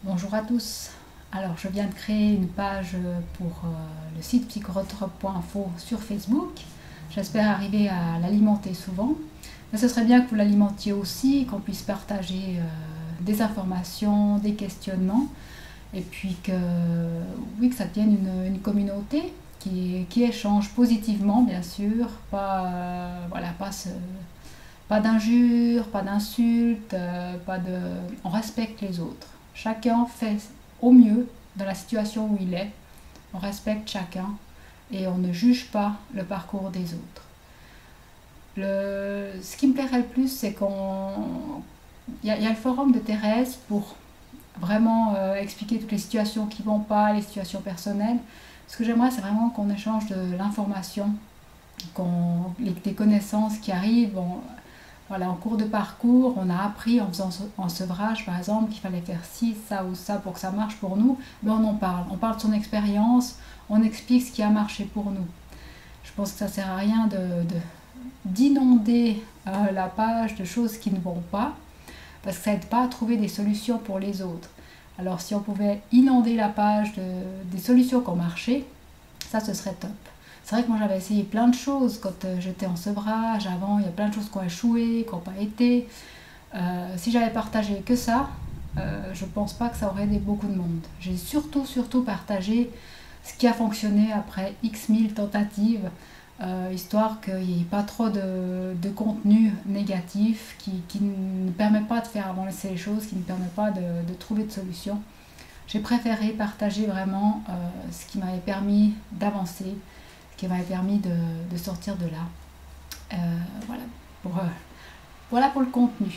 Bonjour à tous. Alors, je viens de créer une page pour le site psychotrope.info sur Facebook. J'espère arriver à l'alimenter souvent. Mais ce serait bien que vous l'alimentiez aussi, qu'on puisse partager des informations, des questionnements, et puis que ça devienne une communauté qui échange positivement, bien sûr, pas d'injures, pas d'insultes, on respecte les autres. Chacun fait au mieux dans la situation où il est. On respecte chacun et on ne juge pas le parcours des autres. Ce qui me plairait le plus, c'est y a le forum de Thérèse pour vraiment expliquer toutes les situations qui ne vont pas, les situations personnelles. Ce que j'aimerais, c'est vraiment qu'on échange de l'information, des connaissances qui arrivent. Voilà, en cours de parcours, on a appris en faisant un sevrage, par exemple, qu'il fallait faire ci, ça ou ça pour que ça marche pour nous. Mais on en parle. On parle de son expérience, on explique ce qui a marché pour nous. Je pense que ça ne sert à rien d'inonder la page de choses qui ne vont pas, parce que ça n'aide pas à trouver des solutions pour les autres. Alors si on pouvait inonder la page des solutions qui ont marché, ça ce serait top. C'est vrai que moi j'avais essayé plein de choses quand j'étais en sevrage avant, il y a plein de choses qui ont échoué, qui n'ont pas été. Si j'avais partagé que ça, je ne pense pas que ça aurait aidé beaucoup de monde. J'ai surtout partagé ce qui a fonctionné après X mille tentatives, histoire qu'il n'y ait pas trop de contenu négatif qui ne permet pas de faire avancer les choses, qui ne permet pas de trouver de solution. J'ai préféré partager vraiment ce qui m'avait permis d'avancer, qui m'avait permis de sortir de là. Voilà pour le contenu.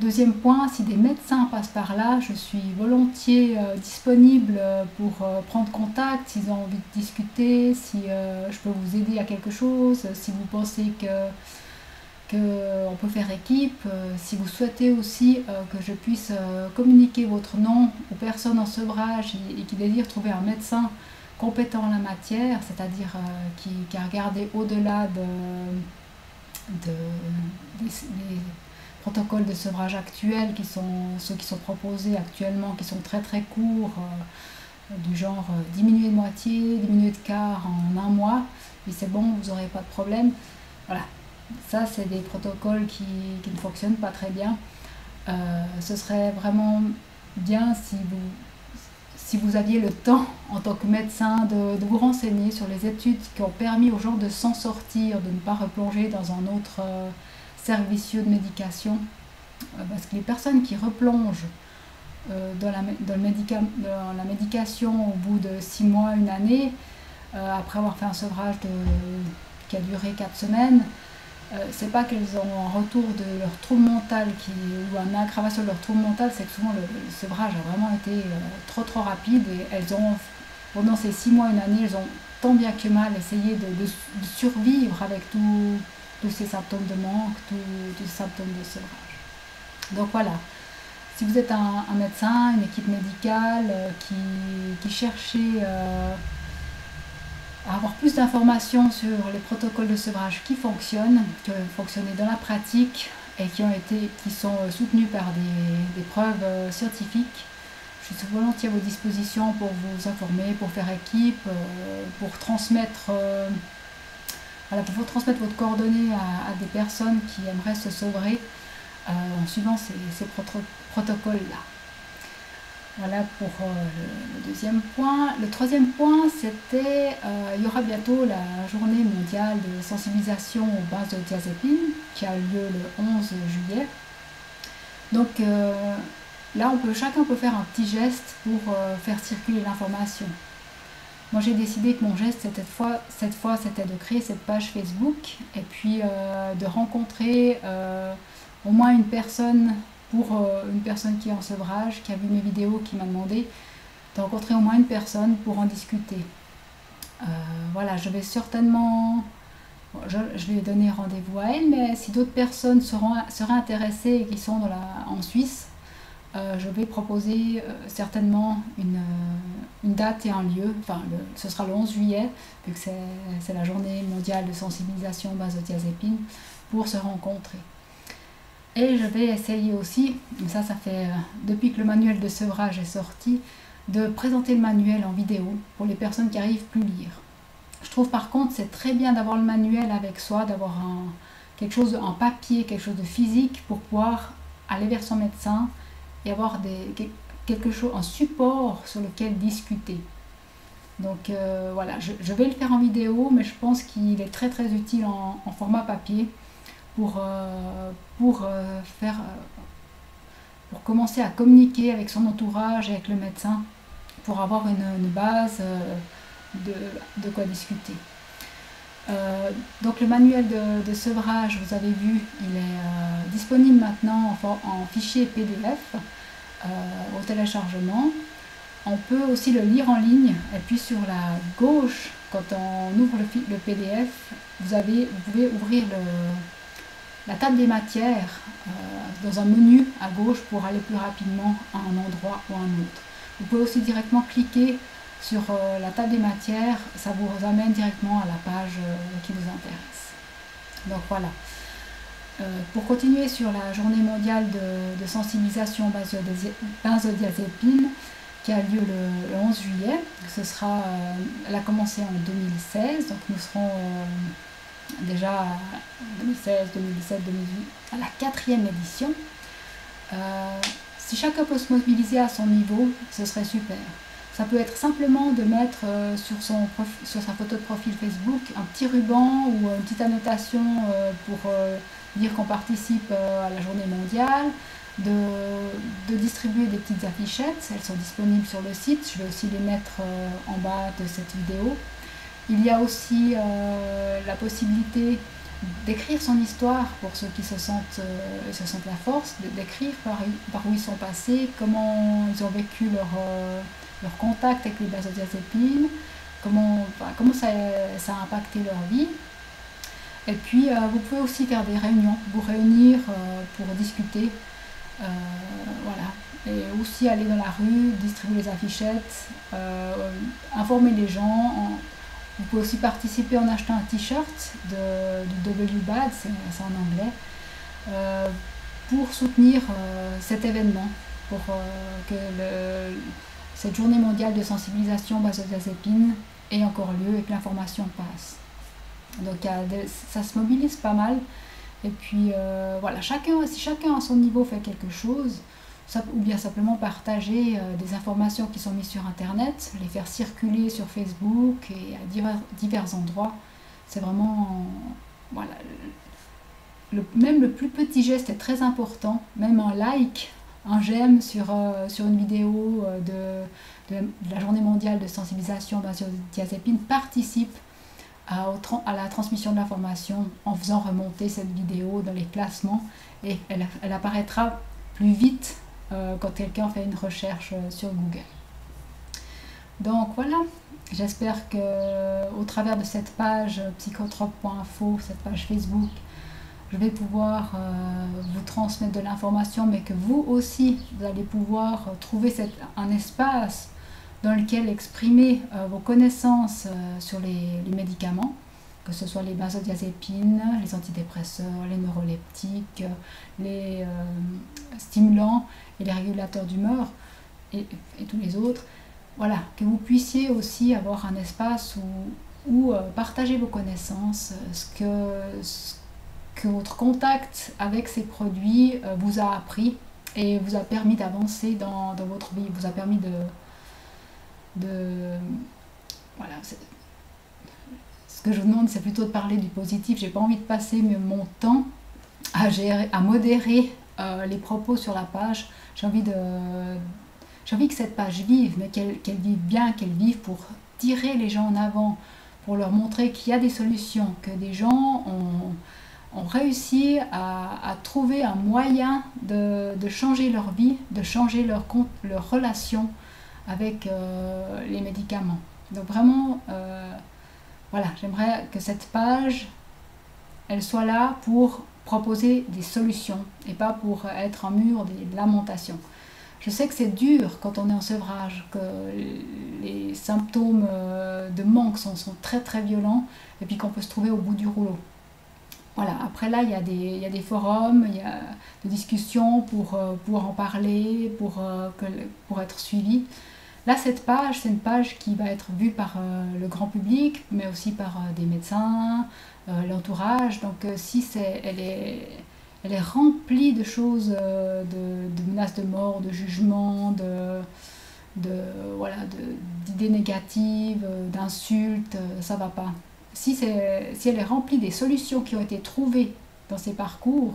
Deuxième point, si des médecins passent par là, je suis volontiers disponible pour prendre contact s'ils ont envie de discuter, si je peux vous aider à quelque chose, si vous pensez qu'on peut faire équipe, si vous souhaitez aussi que je puisse communiquer votre nom aux personnes en sevrage et qui désirent trouver un médecin compétent en la matière, c'est-à-dire qui a regardé au-delà des protocoles de sevrage actuels, qui sont ceux qui sont proposés actuellement, qui sont très très courts, du genre diminuer de moitié, diminuer de quart en un mois, et c'est bon, vous n'aurez pas de problème. Voilà, ça c'est des protocoles qui ne fonctionnent pas très bien. Ce serait vraiment bien si vous aviez le temps en tant que médecin de vous renseigner sur les études qui ont permis aux gens de s'en sortir, de ne pas replonger dans un autre cercle vicieux de médication. Parce que les personnes qui replongent dans la médication au bout de 6 mois, une année, après avoir fait un sevrage qui a duré 4 semaines, c'est pas qu'elles ont un retour de leur trouble mental ou une aggravation de leur trouble mental, c'est que souvent le sevrage a vraiment été trop rapide et elles ont, pendant ces 6 mois, une année, elles ont tant bien que mal essayé de survivre avec tous ces symptômes de manque, tous ces symptômes de sevrage. Donc voilà, si vous êtes un médecin, une équipe médicale qui cherchez à avoir plus d'informations sur les protocoles de sevrage qui fonctionnent dans la pratique et qui sont soutenus par des preuves scientifiques. Je suis volontiers à vos dispositions pour vous informer, pour faire équipe, pour transmettre votre coordonnée à des personnes qui aimeraient se sevrer en suivant ces protocoles-là. Voilà pour le deuxième point. Le troisième point, c'était il y aura bientôt la journée mondiale de sensibilisation aux benzodiazépines qui a lieu le 11 juillet. Donc là, chacun peut faire un petit geste pour faire circuler l'information. Moi, j'ai décidé que mon geste, cette fois, c'était de créer cette page Facebook et puis de rencontrer au moins une personne, pour une personne qui est en sevrage, qui a vu mes vidéos, qui m'a demandé de rencontrer au moins une personne pour en discuter. Voilà, je vais certainement, je vais donner rendez-vous à elle, mais si d'autres personnes seraient intéressées et qui sont en Suisse, je vais proposer certainement une date et un lieu. Enfin, ce sera le 11 juillet, vu que c'est la journée mondiale de sensibilisation aux benzodiazépines, pour se rencontrer. Et je vais essayer aussi, ça fait depuis que le manuel de sevrage est sorti, de présenter le manuel en vidéo pour les personnes qui n'arrivent plus à lire. Je trouve par contre c'est très bien d'avoir le manuel avec soi, d'avoir quelque chose en papier, quelque chose de physique pour pouvoir aller vers son médecin et avoir quelque chose, un support sur lequel discuter. Donc voilà, je vais le faire en vidéo, mais je pense qu'il est très très utile en format papier pour commencer à communiquer avec son entourage et avec le médecin pour avoir une base de quoi discuter. Donc le manuel de sevrage, vous avez vu, il est disponible maintenant en fichier PDF au téléchargement. On peut aussi le lire en ligne, et puis sur la gauche, quand on ouvre le PDF, vous pouvez ouvrir la table des matières dans un menu à gauche pour aller plus rapidement à un endroit ou à un autre. Vous pouvez aussi directement cliquer sur la table des matières, ça vous amène directement à la page qui vous intéresse. Donc voilà. Pour continuer sur la journée mondiale de sensibilisation benzodiazépine qui a lieu le 11 juillet, elle a commencé en 2016, donc nous serons déjà 2016, 2017, 2018 à la 4e édition. Si chacun peut se mobiliser à son niveau, ce serait super. Ça peut être simplement de mettre sur sa photo de profil Facebook un petit ruban ou une petite annotation pour dire qu'on participe à la journée mondiale, de distribuer des petites affichettes, elles sont disponibles sur le site, je vais aussi les mettre en bas de cette vidéo. Il y a aussi la possibilité d'écrire son histoire pour ceux qui se sentent la force, d'écrire par où ils sont passés, comment ils ont vécu leur contact avec les benzodiazépines, comment ça a impacté leur vie. Et puis vous pouvez aussi faire des réunions, vous réunir pour discuter, voilà. Et aussi aller dans la rue, distribuer les affichettes, informer les gens. Vous pouvez aussi participer en achetant un t-shirt du WBAD, c'est en anglais, pour soutenir cet événement, pour que cette journée mondiale de sensibilisation benzodiazépine ait encore lieu et que l'information passe. Donc ça se mobilise pas mal. Et puis voilà, si chacun à son niveau fait quelque chose, ou bien simplement partager des informations qui sont mises sur Internet, les faire circuler sur Facebook et à divers endroits, c'est vraiment, voilà, même le plus petit geste est très important, même un like, un j'aime sur une vidéo de la journée mondiale de sensibilisation benzodiazépine participe à la transmission de l'information en faisant remonter cette vidéo dans les classements et elle apparaîtra plus vite quand quelqu'un fait une recherche sur Google. Donc voilà, j'espère que au travers de cette page psychotrope.info, cette page Facebook, je vais pouvoir vous transmettre de l'information, mais que vous aussi, vous allez pouvoir trouver un espace dans lequel exprimer vos connaissances sur les médicaments, que ce soit les benzodiazépines, les antidépresseurs, les neuroleptiques, les stimulants et les régulateurs d'humeur et tous les autres. Voilà, que vous puissiez aussi avoir un espace où partager vos connaissances, ce que votre contact avec ces produits vous a appris et vous a permis d'avancer dans votre vie, vous a permis voilà, ce que je vous demande, c'est plutôt de parler du positif. J'ai pas envie de passer mon temps à modérer les propos sur la page. J'ai envie que cette page vive, mais qu'elle vive bien, qu'elle vive pour tirer les gens en avant, pour leur montrer qu'il y a des solutions, que des gens ont réussi à trouver un moyen de changer leur vie, de changer leur relation avec les médicaments. Donc vraiment, voilà, j'aimerais que cette page, elle soit là pour proposer des solutions et pas pour être un mur des lamentations. Je sais que c'est dur quand on est en sevrage, que les symptômes de manque sont très très violents et puis qu'on peut se trouver au bout du rouleau. Voilà, après là, il y a des forums, il y a des discussions pour pouvoir en parler, pour être suivi. Là, cette page, c'est une page qui va être vue par le grand public, mais aussi par des médecins, l'entourage. Donc, si elle est remplie de choses, de menaces de mort, de jugements, voilà, d'idées négatives, d'insultes, ça va pas. Si elle est remplie des solutions qui ont été trouvées dans ces parcours,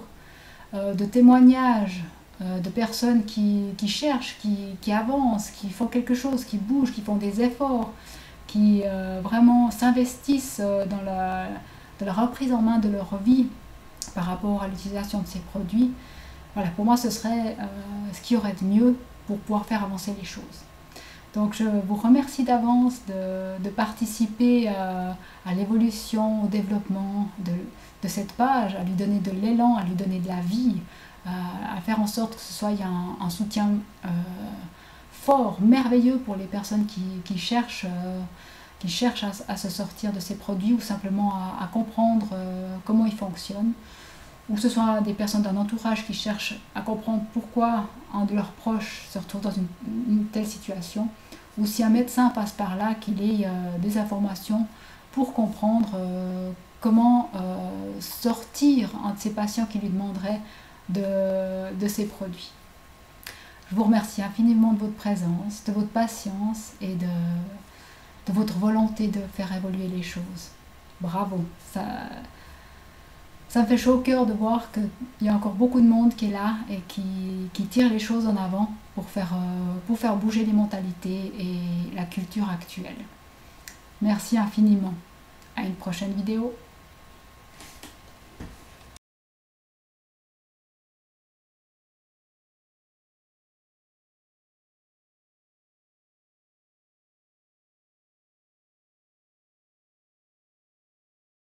de témoignages, de personnes qui cherchent, qui avancent, qui font quelque chose, qui bougent, qui font des efforts, qui vraiment s'investissent dans la reprise en main de leur vie par rapport à l'utilisation de ces produits. Voilà, pour moi, ce serait ce qui aurait de mieux pour pouvoir faire avancer les choses. Donc je vous remercie d'avance de participer à l'évolution, au développement de cette page, à lui donner de l'élan, à lui donner de la vie, à faire en sorte que ce soit un soutien fort, merveilleux pour les personnes qui cherchent à se sortir de ces produits ou simplement à comprendre comment ils fonctionnent. Ou que ce soit des personnes d'un entourage qui cherchent à comprendre pourquoi un de leurs proches se retrouve dans une telle situation, ou si un médecin passe par là, qu'il ait des informations pour comprendre comment sortir un de ces patients qui lui demanderait de ces produits. Je vous remercie infiniment de votre présence, de votre patience et de votre volonté de faire évoluer les choses. Bravo, ça me fait chaud au cœur de voir qu'il y a encore beaucoup de monde qui est là et qui tire les choses en avant pour faire bouger les mentalités et la culture actuelle. Merci infiniment. À une prochaine vidéo.